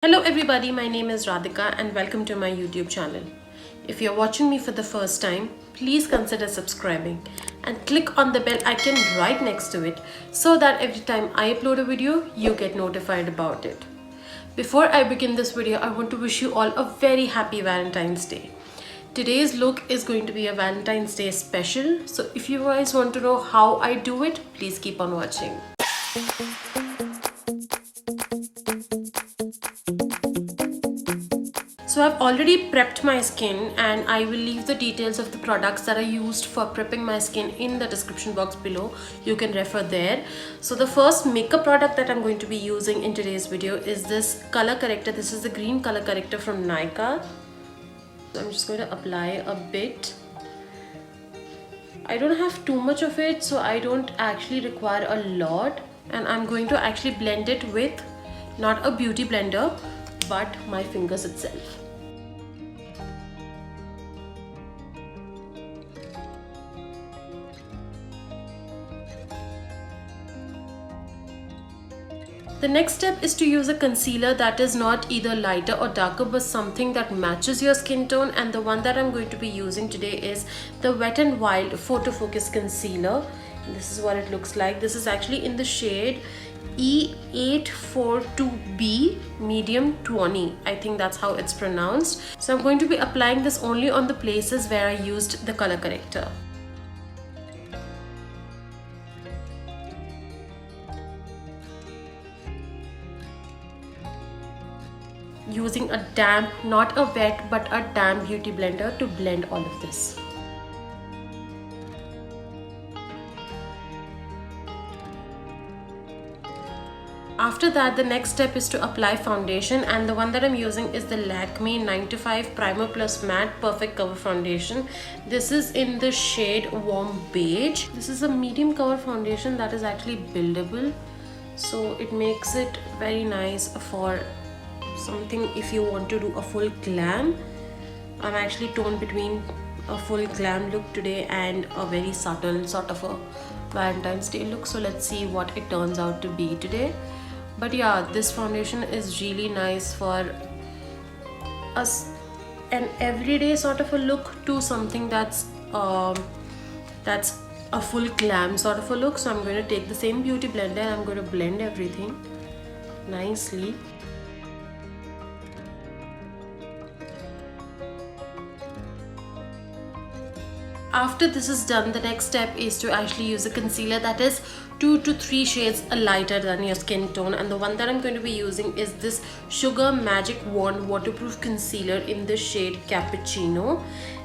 Hello everybody, my name is Radhika and welcome to my YouTube channel. If you're watching me for the first time, please consider subscribing and click on the bell icon right next to it so that every time I upload a video, you get notified about it. Before I begin this video, I want to wish you all a very happy Valentine's Day. Today's look is going to be a Valentine's Day special, so if you guys want to know how I do it, please keep on watching. So I've already prepped my skin and I will leave the details of the products that I used for prepping my skin in the description box below. You can refer there. So the first makeup product that I'm going to be using in today's video is this color corrector. This is the green color corrector from Nykaa. So I'm just going to apply a bit. I don't have too much of it, so I don't actually require a lot. And I'm going to actually blend it with not a beauty blender, but my fingers itself. The next step is to use a concealer that is not either lighter or darker but something that matches your skin tone, and the one that I'm going to be using today is the Wet n Wild Photo Focus Concealer. And this is what it looks like. This is actually in the shade E842B medium Tawny. I think that's how it's pronounced. So I'm going to be applying this only on the places where I used the color corrector. Using a damp, not a wet, but a damp beauty blender to blend all of this. After that, the next step is to apply foundation, and the one that I'm using is the Lakme 9to5 Primer Plus Matte Perfect Cover Foundation. This is in the shade Warm Beige. This is a medium cover foundation that is actually buildable, so it makes it very nice for something if you want to do a full glam. I'm actually torn between a full glam look today and a very subtle sort of a Valentine's Day look, so let's see what it turns out to be today. But yeah, this foundation is really nice for an everyday sort of a look to something that's a full glam sort of a look. So I'm going to take the same beauty blender and I'm going to blend everything nicely. After this is done, the next step is to actually use a concealer that is 2 to 3 shades lighter than your skin tone, and the one that I'm going to be using is this Sugar Magic Wand Waterproof Concealer in the shade Cappuccino.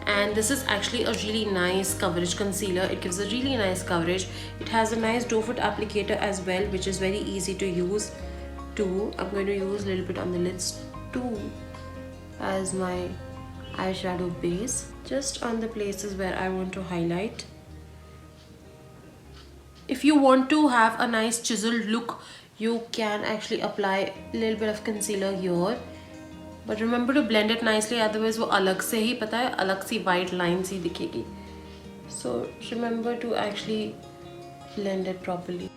And this is actually a really nice coverage concealer. It gives a really nice coverage. It has a nice doe foot applicator as well, which is very easy to use too. I'm going to use a little bit on the lids too as my eyeshadow base, just on the places where I want to highlight. If you want to have a nice chiseled look, you can actually apply a little bit of concealer here, but remember to blend it nicely, otherwise वो अलग से ही पता है अलग सी white lines ही दिखेगी. So remember to actually blend it properly.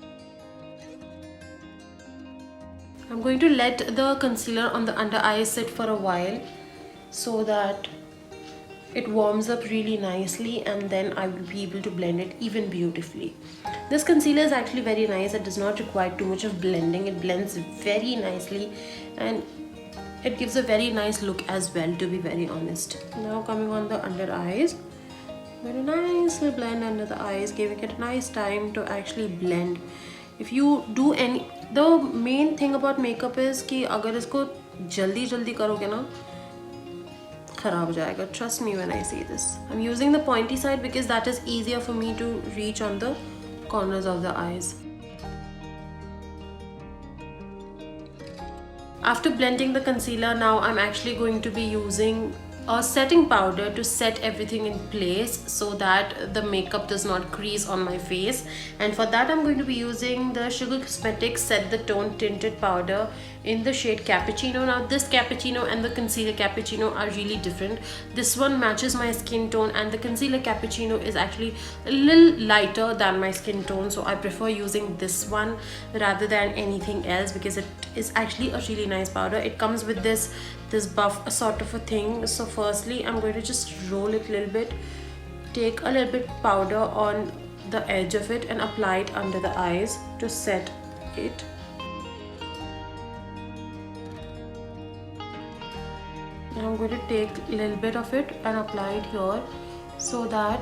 I'm going to let the concealer on the under eyes sit for a while so that it warms up really nicely, and then I will be able to blend it even beautifully. This concealer is actually very nice. It does not require too much of blending. It blends very nicely and it gives a very nice look as well, to be very honest. Now coming on the under eyes, very nicely blend under the eyes, giving it a nice time to actually blend. If you do any, the main thing about makeup is कि अगर इसको जल्दी करोगे ना, खराब हो जाएगा. Trust me when I say this. I'm using the pointy side because that is easier for me to reach on the corners of the eyes. After blending the concealer, now I'm actually going to be using a setting powder to set everything in place so that the makeup does not crease on my face. And for that I'm going to be using the Sugar Cosmetics Set the Tone Tinted Powder in the shade Cappuccino. Now this Cappuccino and the concealer Cappuccino are really different. This one matches my skin tone and the concealer Cappuccino is actually a little lighter than my skin tone, so I prefer using this one rather than anything else because it is actually a really nice powder. It comes with this buff sort of a thing. So firstly I'm going to just roll it a little bit, take a little bit powder on the edge of it and apply it under the eyes to set it. Now I'm going to take a little bit of it and apply it here so that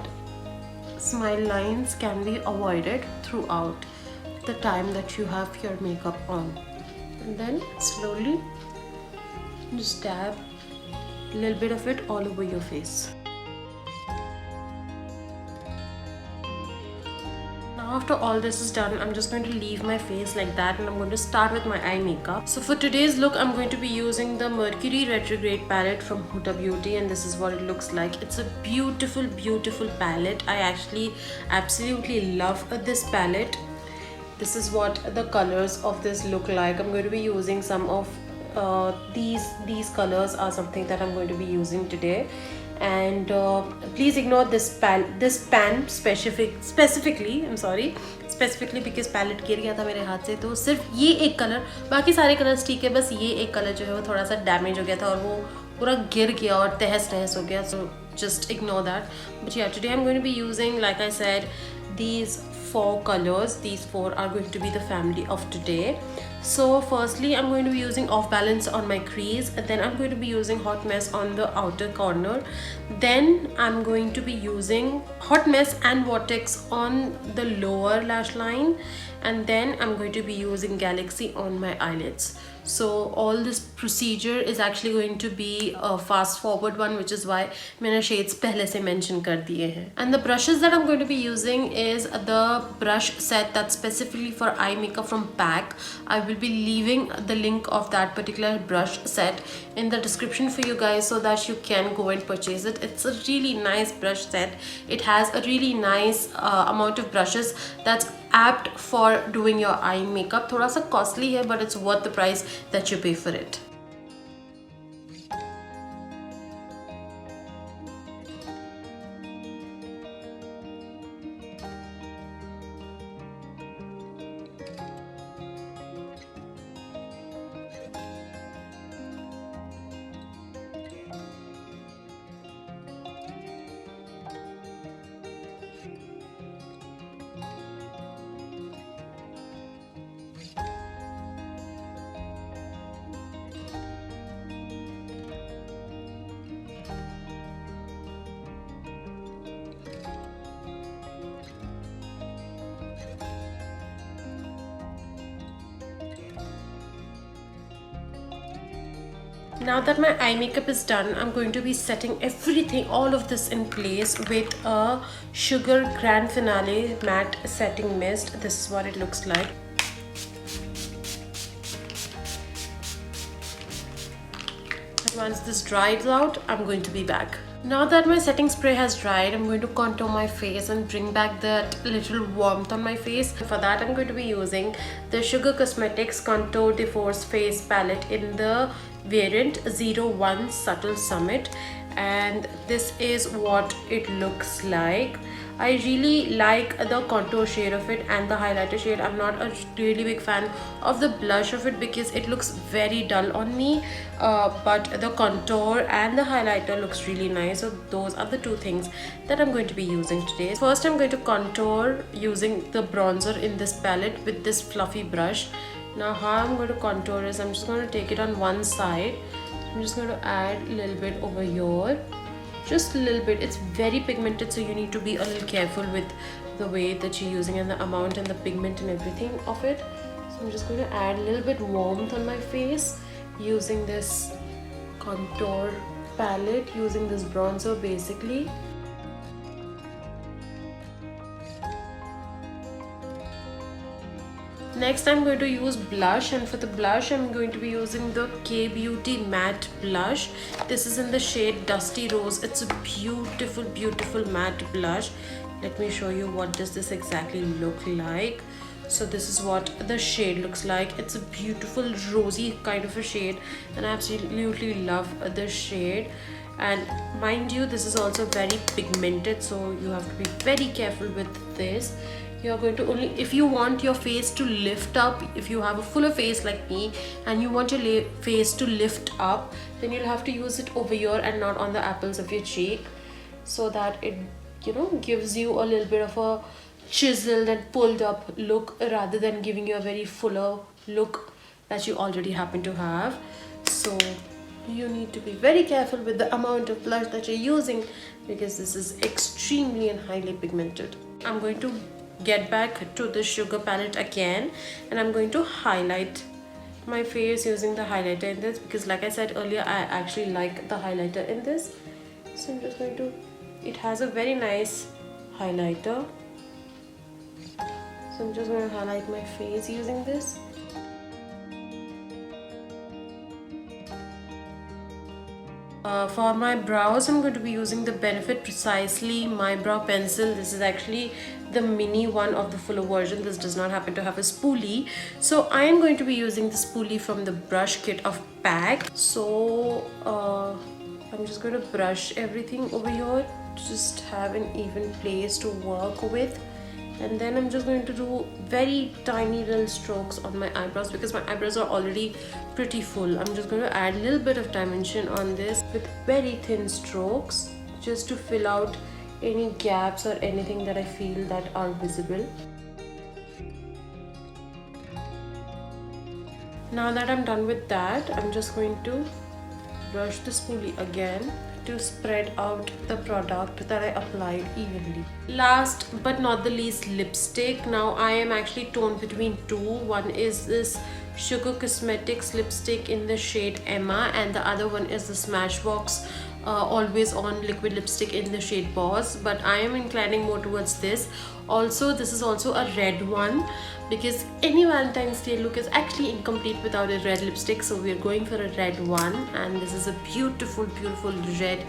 smile lines can be avoided throughout the time that you have your makeup on. And then slowly just dab a little bit of it all over your face. After all this is done, I'm just going to leave my face like that and I'm going to start with my eye makeup. So for today's look, I'm going to be using the Mercury Retrograde palette from Huda Beauty, and this is what it looks like. It's a beautiful, beautiful palette. I actually absolutely love this palette. This is what the colors of this look like. I'm going to be using some of these colors are something that I'm going to be using today. And please ignore this pan specifically. I'm sorry, specifically because palette गिर गया था मेरे हाथ से, तो सिर्फ ये एक कलर, बाकी सारे कलर्स ठीक है, बस ये एक कलर जो है वो थोड़ा सा डैमेज हो गया था और वो पूरा गिर गया और तहस नहस हो गया. So just ignore that. But yeah, today I'm going to be using, like I said, these 4 colors. These 4 are going to be the family of today. So firstly I'm going to be using Off Balance on my crease, then I'm going to be using Hot Mess on the outer corner, then I'm going to be using Hot Mess and Vortex on the lower lash line, and then I'm going to be using Galaxy on my eyelids. So all this procedure is actually going to be a fast forward one, which is why मैंने shades पहले से mention कर दिए हैं. And the brushes that I'm going to be using is the brush set that's specifically for eye makeup from PAC. I will be leaving the link of that particular brush set in the description for you guys so that you can go and purchase it. It's a really nice brush set. It has a really nice amount of brushes that's apt for doing your eye makeup. थोड़ा सा costly है, but it's worth the price that you pay for it. Now that my eye makeup is done, I'm going to be setting everything, all of this in place with a Sugar Grand Finale Matte Setting Mist. This is what it looks like. And once this dries out, I'm going to be back. Now that my setting spray has dried, I'm going to contour my face and bring back that little warmth on my face. For that, I'm going to be using the Sugar Cosmetics Contour de Force Face Palette in the variant 01 Subtle Summit, and this is what it looks like. I really like the contour shade of it and the highlighter shade. I'm not a really big fan of the blush of it because it looks very dull on me, but the contour and the highlighter looks really nice. So those are the two things that I'm going to be using today. First, I'm going to contour using the bronzer in this palette with this fluffy brush. Now how I'm going to contour is I'm just going to take it on one side. I'm just going to add a little bit over here, just a little bit. It's very pigmented, so you need to be a little careful with the way that you're using and the amount and the pigment and everything of it. So I'm just going to add a little bit warmth on my face using this contour palette, using this bronzer basically. Next, I'm going to use blush, and for the blush I'm going to be using the K Beauty matte blush. This is in the shade Dusty Rose. It's a beautiful, beautiful matte blush. Let me show you what does this exactly look like. So this is what the shade looks like. It's a beautiful rosy kind of a shade, and I absolutely love the shade. And mind you, this is also very pigmented, so you have to be very careful with this. You're going to only, if you want your face to lift up, if you have a fuller face like me and you want your face to lift up, then you'll have to use it over here and not on the apples of your cheek, so that it, you know, gives you a little bit of a chiseled and pulled up look rather than giving you a very fuller look that you already happen to have. So you need to be very careful with the amount of blush that you're using, because this is extremely and highly pigmented. I'm going to get back to the sugar palette again, and I'm going to highlight my face using the highlighter in this, because like I said earlier, I actually like the highlighter in this. So I'm just going to, it has a very nice highlighter, so I'm just going to highlight my face using this. For my brows, I'm going to be using the Benefit Precisely My Brow Pencil. This is actually the mini one of the fuller version. This does not happen to have a spoolie. So I am going to be using the spoolie from the brush kit of PAC. So I'm just going to brush everything over here to just have an even place to work with. And then I'm just going to do very tiny little strokes on my eyebrows, because my eyebrows are already pretty full. I'm just going to add a little bit of dimension on this with very thin strokes, just to fill out any gaps or anything that I feel that are visible. Now that I'm done with that, I'm just going to brush the spoolie again to spread out the product that I applied evenly. Last but not the least, lipstick. Now I am actually torn between two. One is this Sugar Cosmetics lipstick in the shade Emma, and the other one is the Smashbox Always On liquid lipstick in the shade Boss, but I am inclining more towards this. Also, this is also a red one, because any Valentine's Day look is actually incomplete without a red lipstick, so we are going for a red one. And this is a beautiful red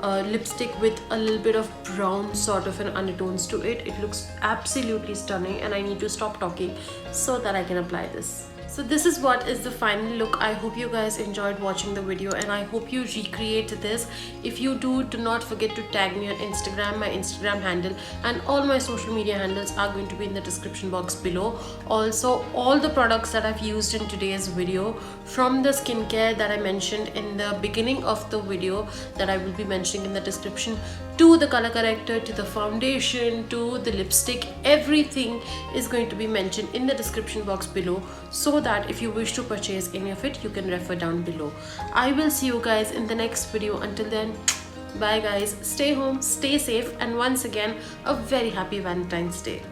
lipstick with a little bit of brown sort of an undertones to it. It looks absolutely stunning, and I need to stop talking so that I can apply this. So this is what is the final look. I hope you guys enjoyed watching the video, and I hope you recreate this. If you do not forget to tag me on Instagram. My Instagram handle and all my social media handles are going to be in the description box below. Also, all the products that I've used in today's video, from the skincare that I mentioned in the beginning of the video that I will be mentioning in the description, to the color corrector, to the foundation, to the lipstick, everything is going to be mentioned in the description box below, so that if you wish to purchase any of it, you can refer down below. I will see you guys in the next video. Until then, bye guys, stay home, stay safe, and once again, a very happy Valentine's Day.